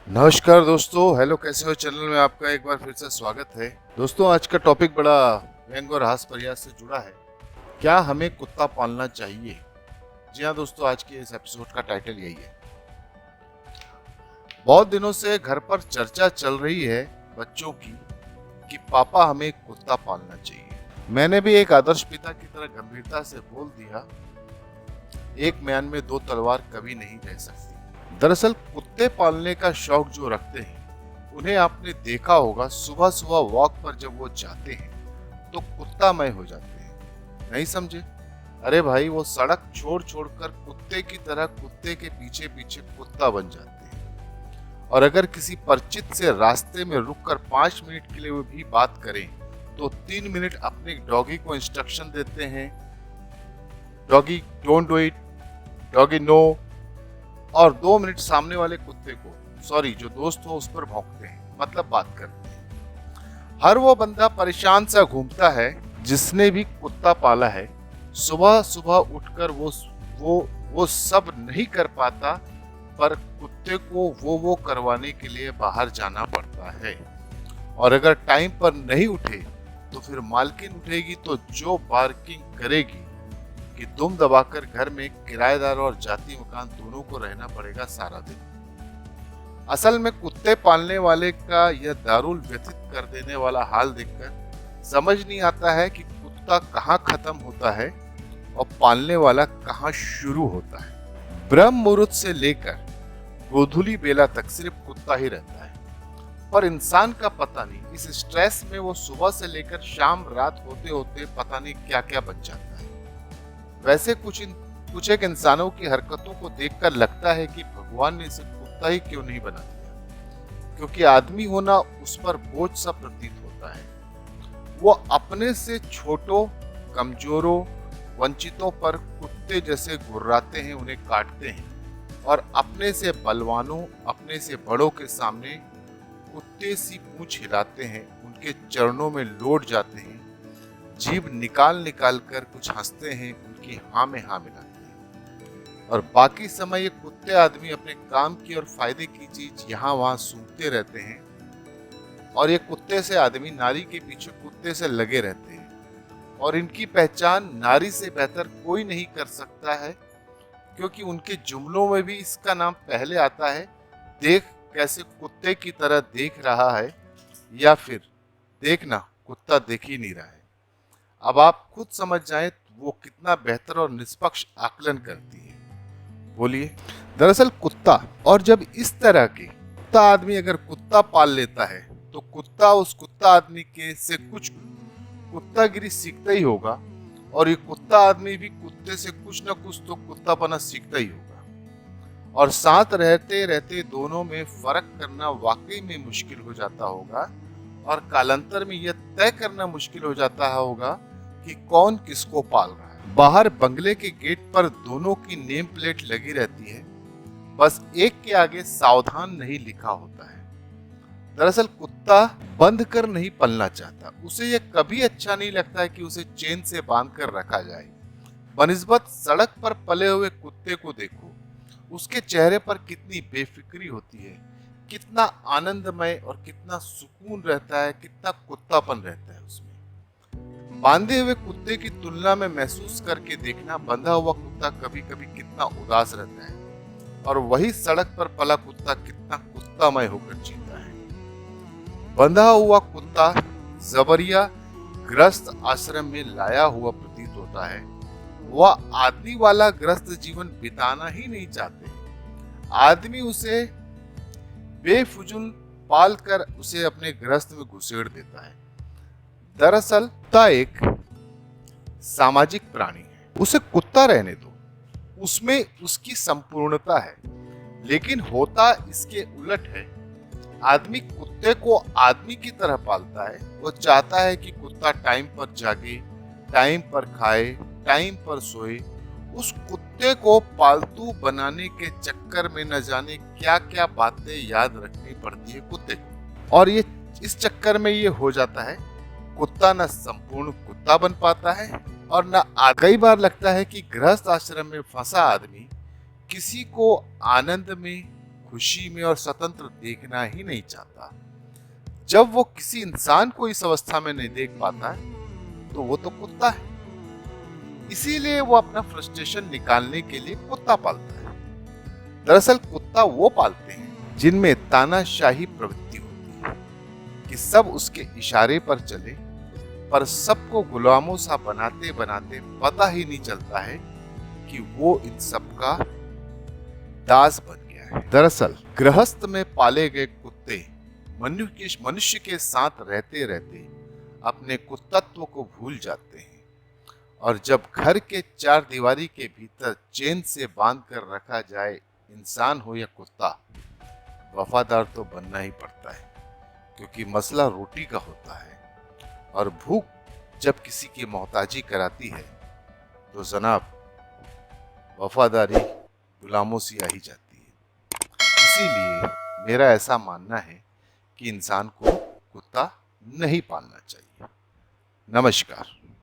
नमस्कार दोस्तों, हेलो, कैसे हो? चैनल में आपका एक बार फिर से स्वागत है। दोस्तों, आज का टॉपिक बड़ा व्यंग और हास्य प्रयास से जुड़ा है। क्या हमें कुत्ता पालना चाहिए? जी हाँ दोस्तों, आज के इस एपिसोड का टाइटल यही है। बहुत दिनों से घर पर चर्चा चल रही है बच्चों की कि पापा हमें एक कुत्ता पालना चाहिए। मैंने भी एक आदर्श पिता की तरह गंभीरता से बोल दिया, एक म्यान में दो तलवार कभी नहीं रह सकती। दरअसल कुत्ते पालने का शौक जो रखते हैं, उन्हें आपने देखा होगा, सुबह सुबह वॉक पर जब वो जाते हैं तो कुत्तामय हो जाते हैं। नहीं समझे? अरे भाई, वो सड़क छोड़ छोड़कर कुत्ते की तरह कुत्ते के पीछे पीछे कुत्ता बन जाते हैं। और अगर किसी परिचित से रास्ते में रुककर 5 मिनट के लिए वो भी बात करें तो 3 मिनट अपने डॉगी को इंस्ट्रक्शन देते हैं, doggy don't do it, doggy no, और 2 मिनट सामने वाले कुत्ते को, सॉरी जो दोस्त हो, उस पर भौंकते हैं, मतलब बात करते हैं। हर वो बंदा परेशान सा घूमता है जिसने भी कुत्ता पाला है। सुबह सुबह उठकर वो सब नहीं कर पाता, पर कुत्ते को वो करवाने के लिए बाहर जाना पड़ता है। और अगर टाइम पर नहीं उठे तो फिर मालकिन उठेगी तो जो बार्किंग करेगी कि दुम दबाकर घर में किराएदार और जाति मकान दोनों को रहना पड़ेगा सारा दिन। असल में कुत्ते पालने वाले का यह दारुल व्यथित कर देने वाला हाल देखकर समझ नहीं आता है कि कुत्ता कहाँ खत्म होता है और पालने वाला कहाँ शुरू होता है। ब्रह्म मुहूर्त से लेकर गोधूली बेला तक सिर्फ कुत्ता ही रहता है, पर इंसान का पता नहीं, इस स्ट्रेस में वो सुबह से लेकर शाम रात होते होते पता नहीं क्या क्या बन जाता है। वैसे कुछ एक इंसानों की हरकतों को देखकर लगता है कि भगवान ने इसे कुत्ता ही क्यों नहीं बना दिया, क्योंकि आदमी होना उस पर बोझ सा प्रतीत होता है। वो अपने से छोटों, कमजोरों, वंचितों पर कुत्ते जैसे गुर्राते हैं, उन्हें काटते हैं, और अपने से बलवानों, अपने से बड़ों के सामने कुत्ते सी पूंछ हिलाते हैं, उनके चरणों में लौट जाते हैं, जीभ निकाल निकाल कर कुछ हंसते हैं, उनकी हाँ में हाँ मिलाते हैं, और बाकी समय ये कुत्ते आदमी अपने काम की और फायदे की चीज यहाँ वहां सूंघते रहते हैं। और ये कुत्ते से आदमी नारी के पीछे कुत्ते से लगे रहते हैं, और इनकी पहचान नारी से बेहतर कोई नहीं कर सकता है, क्योंकि उनके जुमलों में भी इसका नाम पहले आता है, देख कैसे कुत्ते की तरह देख रहा है, या फिर देखना कुत्ता देख ही नहीं रहा है। अब आप खुद समझ जाएं वो कितना बेहतर और निष्पक्ष आकलन करती है। बोलिए। दरअसल कुत्ता, और जब इस तरह के कुत्ता आदमी अगर कुत्ता पाल लेता है तो कुत्ता उस कुत्ता आदमी के से कुछ कुत्तागिरी सीखता ही होगा, और ये कुत्ता आदमी भी कुत्ते से कुछ न कुछ तो कुत्तापना सीखता ही होगा। और साथ रहते रहते दोनों में फर्क करना वाकई में मुश्किल हो जाता होगा, और कालांतर में यह तय करना मुश्किल हो जाता होगा कि कौन किसको पाल रहा है। बाहर बंगले के गेट पर दोनों की नेम प्लेट लगी रहती है, बस एक के आगे सावधान नहीं लिखा होता है। दरअसल कुत्ता बंद कर नहीं पलना चाहता, उसे यह कभी अच्छा नहीं लगता है कि उसे चेन से बांध कर रखा जाए। बनिस्बत सड़क पर पले हुए कुत्ते को देखो, उसके चेहरे पर कितनी बेफिक्री होती है, कितना आनंदमय और कितना सुकून रहता है, कितना कुत्तापन रहता है उसमें। बांधे हुए कुत्ते की तुलना में महसूस करके देखना, बंधा हुआ कुत्ता कभी कभी कितना उदास रहता है, और वही सड़क पर पला कुत्ता कितना कुत्तामय होकर जीता है। बंधा हुआ कुत्ता जबरिया ग्रस्त आश्रम में लाया हुआ प्रतीत होता है। वह आदमी वाला ग्रस्त जीवन बिताना ही नहीं चाहते। आदमी उसे बेफुजुल पाल कर उसे अपने ग्रस्त में घुसेड़ देता है। दरअसल कुत्ता एक सामाजिक प्राणी है, उसे कुत्ता रहने दो, उसमें उसकी संपूर्णता है। लेकिन होता इसके उलट है। आदमी कुत्ते को आदमी की तरह पालता है। वो चाहता है कि कुत्ता टाइम पर जागे, टाइम पर खाए, टाइम पर सोए। उस कुत्ते को पालतू बनाने के चक्कर में न जाने क्या क्या बातें याद रखनी पड़ती है कुत्ते को, और ये इस चक्कर में ये हो जाता है, कुत्ता न संपूर्ण कुत्ता बन पाता है, और न कई बार लगता है कि गृहस्थ आश्रम में फंसा आदमी किसी को आनंद में, खुशी में और स्वतंत्र देखना ही नहीं चाहता। जब वो किसी इंसान को इस अवस्था में नहीं देख पाता है तो वो तो कुत्ता है। इसीलिए वो अपना फ्रस्ट्रेशन निकालने के लिए कुत्ता पालता है। दरअसल कुत्ता वो पालते हैं जिनमें तानाशाही प्रवृत्ति होती है कि सब उसके इशारे पर चले, पर सबको गुलामों सा बनाते बनाते पता ही नहीं चलता है कि वो इन सब का दास बन गया है। दरअसल गृहस्थ में पाले गए कुत्ते मनुष्य के साथ रहते रहते अपने कुत्तत्व को भूल जाते हैं, और जब घर के चार दीवारी के भीतर चेन से बांध कर रखा जाए, इंसान हो या कुत्ता, वफादार तो बनना ही पड़ता है, क्योंकि मसला रोटी का होता है। और भूख जब किसी की मोहताजी कराती है तो जनाब वफादारी गुलामों सी आ ही जाती है। इसीलिए मेरा ऐसा मानना है कि इंसान को कुत्ता नहीं पालना चाहिए। नमस्कार।